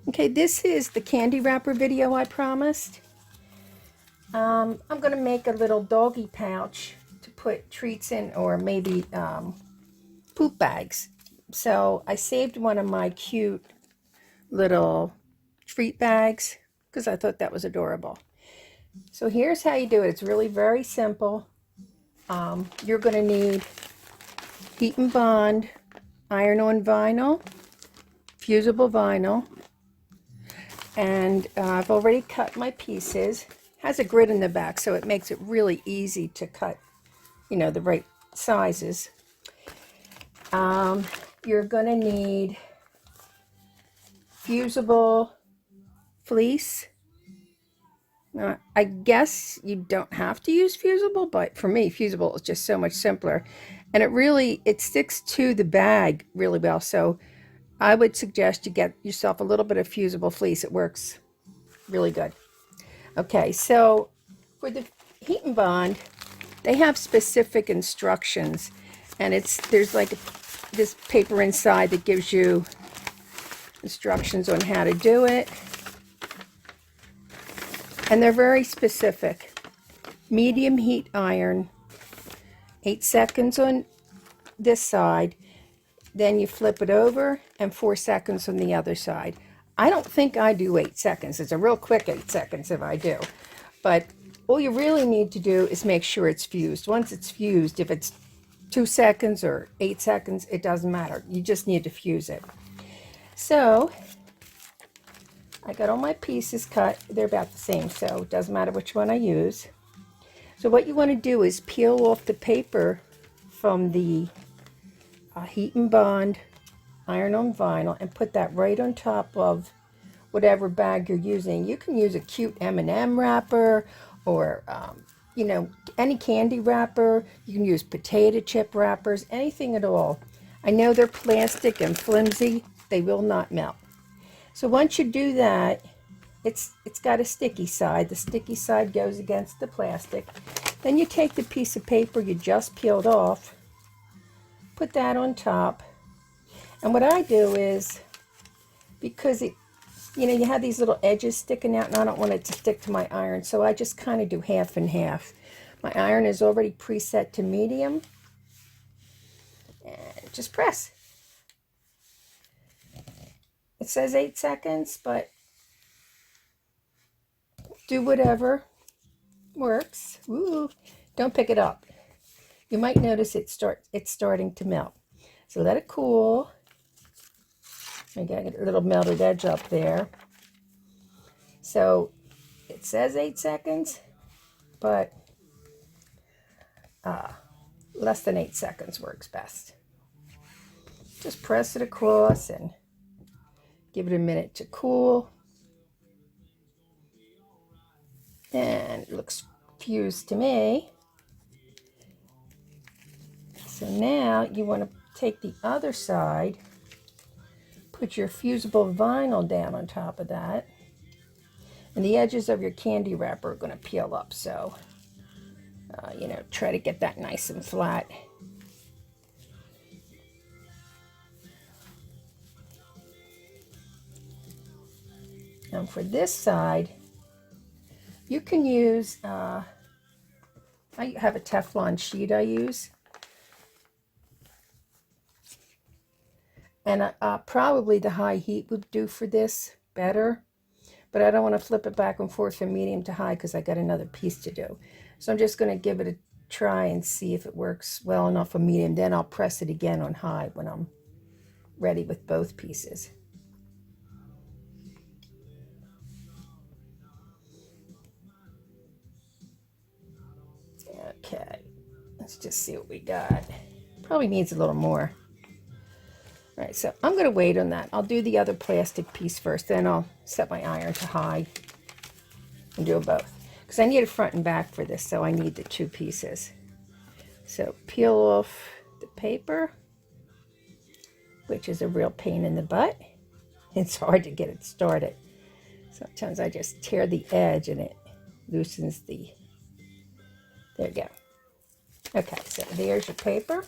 Okay, this is the candy wrapper video I promised. I'm going to make a little doggy pouch to put treats in, or maybe poop bags. So I saved one of my cute little treat bags because I thought that was adorable. So here's how you do it. It's really very simple. You're going to need heat and bond, iron-on vinyl, fusible vinyl, and I've already cut my pieces. Has a grid in the back, so it makes it really easy to cut, the right sizes. You're going to need fusible fleece. I guess you don't have to use fusible, but for me, fusible is just so much simpler. And it sticks to the bag really well. So I would suggest you get yourself a little bit of fusible fleece. It works really good. Okay, so for the heat and bond, they have specific instructions, and there's like this paper inside that gives you instructions on how to do it, and they're very specific. Medium heat iron, 8 seconds on this side, then you flip it over, and 4 seconds on the other side. I don't think I do 8 seconds. It's a real quick 8 seconds if I do. But all you really need to do is make sure it's fused. Once it's fused, if it's 2 seconds or 8 seconds, it doesn't matter. You just need to fuse it. So I got all my pieces cut. They're about the same, so it doesn't matter which one I use. So what you want to do is peel off the paper from the heat and bond iron-on vinyl and put that right on top of whatever bag you're using. You can use a cute M&M wrapper, or any candy wrapper. You can use potato chip wrappers, anything at all. I know they're plastic and flimsy. They will not melt. So once you do that, it's got a sticky side. The sticky side goes against the plastic. Then you take the piece of paper you just peeled off, put that on top. And what I do is, because you have these little edges sticking out, and I don't want it to stick to my iron, so I just kind of do half and half. My iron is already preset to medium, and just press. It says 8 seconds, but do whatever works. Ooh, don't pick it up. You might notice it's starting to melt. So let it cool. I got a little melted edge up there. So it says 8 seconds, but less than 8 seconds works best. Just press it across and give it a minute to cool. And it looks fused to me. So now you want to take the other side, put your fusible vinyl down on top of that, and the edges of your candy wrapper are going to peel up, so try to get that nice and flat. And for this side, you can use, I have a Teflon sheet I use, and probably the high heat would do for this better, but I don't want to flip it back and forth from medium to high because I got another piece to do. So I'm just going to give it a try and see if it works well enough for medium. Then I'll press it again on high when I'm ready with both pieces. Okay, let's just see what we got. Probably needs a little more. All right, so I'm going to wait on that. I'll do the other plastic piece first, then I'll set my iron to high and do them both. Because I need a front and back for this, so I need the 2 pieces. So peel off the paper, which is a real pain in the butt. It's hard to get it started. Sometimes I just tear the edge and it loosens the... There you go. Okay, so there's your paper.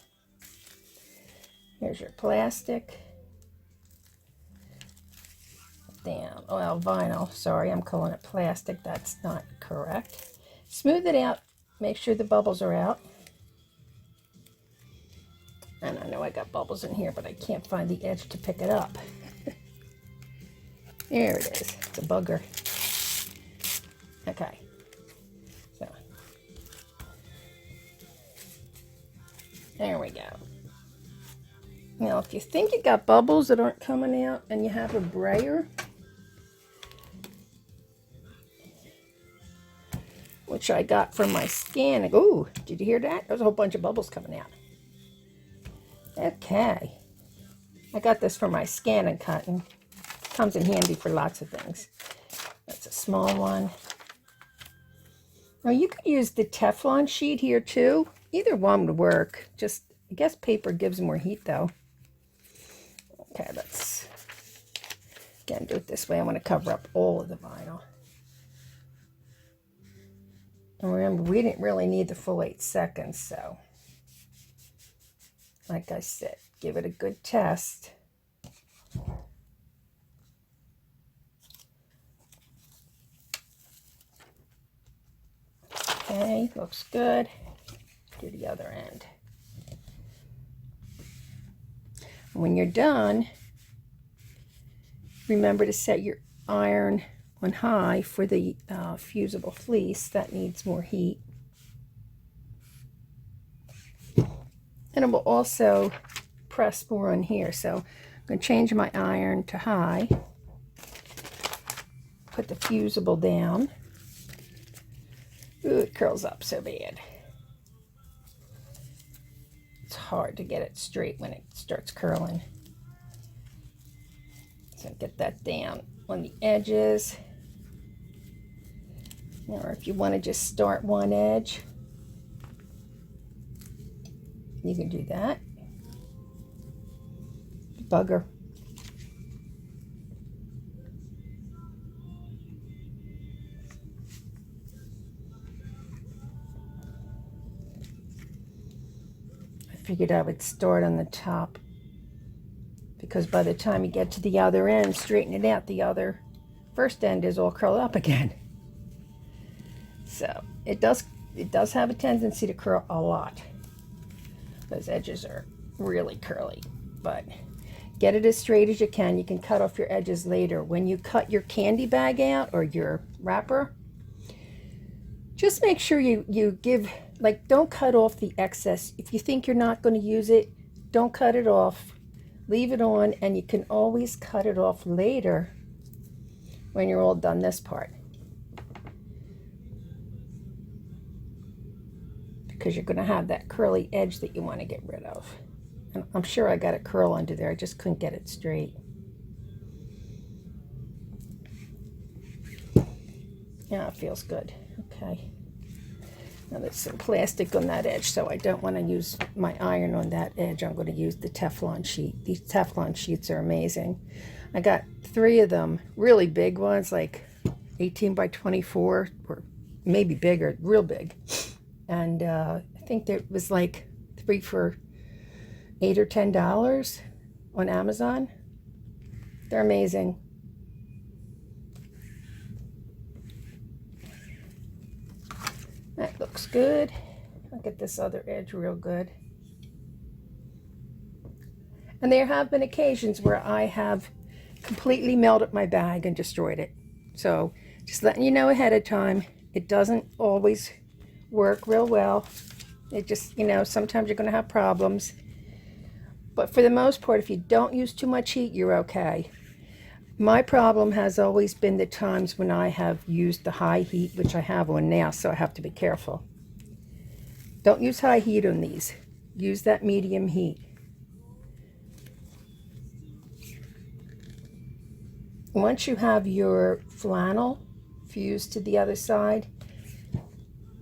Here's your plastic. down. Well, vinyl, sorry, I'm calling it plastic. That's not correct. Smooth it out. Make sure the bubbles are out. And I know I got bubbles in here, but I can't find the edge to pick it up. There it is. It's a bugger. Okay. So, there we go. Now, if you think you got bubbles that aren't coming out and you have a brayer, which I got from my scanning. Ooh, did you hear that? There's a whole bunch of bubbles coming out. Okay. I got this from my scan and cutting. Comes in handy for lots of things. That's a small one. Now you could use the Teflon sheet here too. Either one would work. Just, I guess paper gives more heat though. Okay, let's again do it this way. I want to cover up all of the vinyl. And remember, we didn't really need the full 8 seconds, so like I said, give it a good test. Okay, looks good. Do the other end. When you're done, remember to set your iron on high for the fusible fleece. That needs more heat. And it will also press more on here. So I'm going to change my iron to high. Put the fusible down. Ooh, it curls up so bad. It's hard to get it straight when it starts curling. So get that down on the edges. Or if you want to just start one edge, you can do that. Bugger. I figured I would start on the top because by the time you get to the other end, straighten it out, the other first end is all curled up again. So it does have a tendency to curl a lot. Those edges are really curly, but get it as straight as you can. You can cut off your edges later. When you cut your candy bag out or your wrapper, just make sure you give, like, don't cut off the excess. If you think you're not going to use it, don't cut it off. Leave it on, and you can always cut it off later when you're all done this part. Because you're going to have that curly edge that you want to get rid of. And I'm sure I got a curl under there. I just couldn't get it straight. Yeah, it feels good. Okay. Now there's some plastic on that edge, so I don't want to use my iron on that edge. I'm going to use the Teflon sheet. These Teflon sheets are amazing. I got 3 of them, really big ones, like 18 by 24, or maybe bigger, real big. And I think there was like 3 for $8 or $10 on Amazon. They're amazing. That looks good. I'll get this other edge real good. And there have been occasions where I have completely melted my bag and destroyed it. So just letting you know ahead of time, it doesn't always work real well. It just, you know, sometimes you're going to have problems. But for the most part, if you don't use too much heat, you're okay. My problem has always been the times when I have used the high heat, which I have on now, so I have to be careful. Don't use high heat on these. Use that medium heat. Once you have your flannel fused to the other side,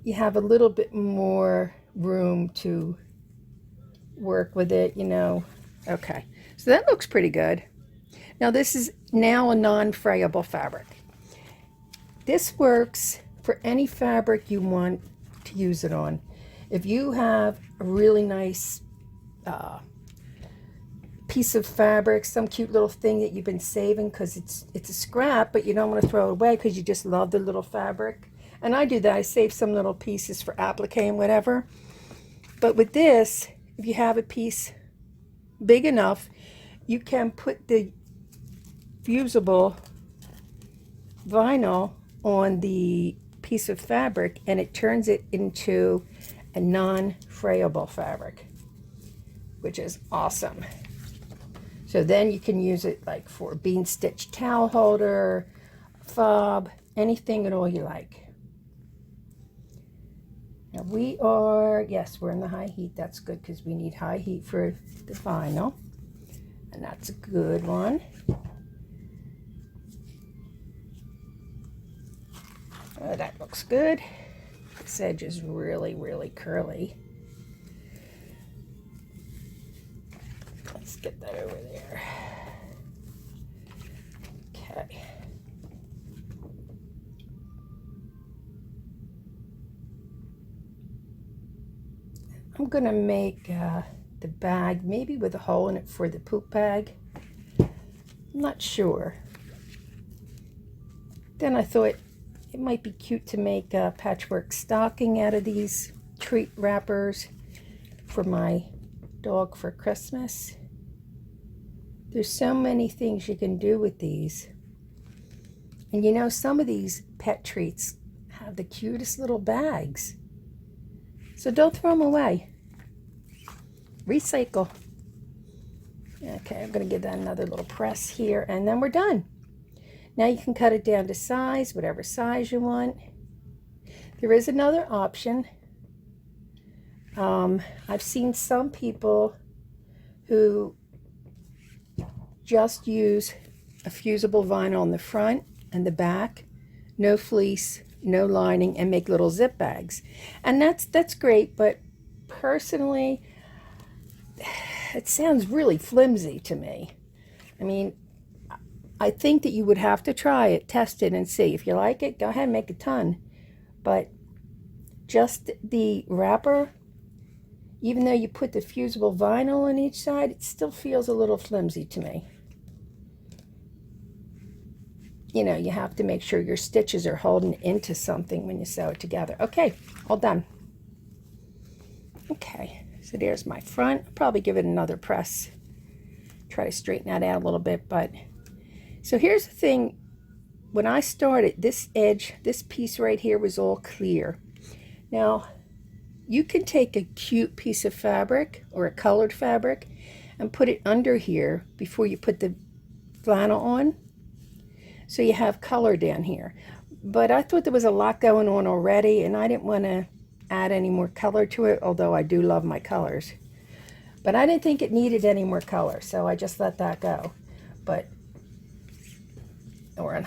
you have a little bit more room to work with it, you know. Okay, so that looks pretty good. Now this is now a non-frayable fabric. This works for any fabric you want to use it on. If you have a really nice piece of fabric, some cute little thing that you've been saving because it's a scrap, but you don't want to throw it away because you just love the little fabric. And I do that. I save some little pieces for applique and whatever. But with this, if you have a piece big enough, you can put the fusible vinyl on the piece of fabric and it turns it into a non-frayable fabric, which is awesome. So then you can use it like for a bean stitch towel holder, fob, anything at all you like. Now we're in the high heat. That's good because we need high heat for the vinyl. And that's a good one. Oh, that looks good. This edge is really, really curly. Let's get that over there. Okay. I'm gonna make the bag maybe with a hole in it for the poop bag. I'm not sure. Then I thought it might be cute to make a patchwork stocking out of these treat wrappers for my dog for Christmas. There's so many things you can do with these. And you know, some of these pet treats have the cutest little bags. So don't throw them away. Recycle. Okay, I'm going to give that another little press here, and then we're done. Now you can cut it down to size, whatever size you want. There is another option. I've seen some people who just use a fusible vinyl on the front and the back, no fleece, no lining, and make little zip bags. And that's great, but personally, it sounds really flimsy to me. I mean, I think that you would have to try it, test it, and see. If you like it, go ahead and make a ton. But just the wrapper, even though you put the fusible vinyl on each side, it still feels a little flimsy to me. You know, you have to make sure your stitches are holding into something when you sew it together. Okay, all done. Okay, so there's my front. I'll probably give it another press. Try to straighten that out a little bit, but so here's the thing. When I started, this edge, this piece right here was all clear. Now, you can take a cute piece of fabric or a colored fabric and put it under here before you put the flannel on, so you have color down here. But I thought there was a lot going on already, and I didn't want to add any more color to it, although I do love my colors. But I didn't think it needed any more color, so I just let that go. But we're on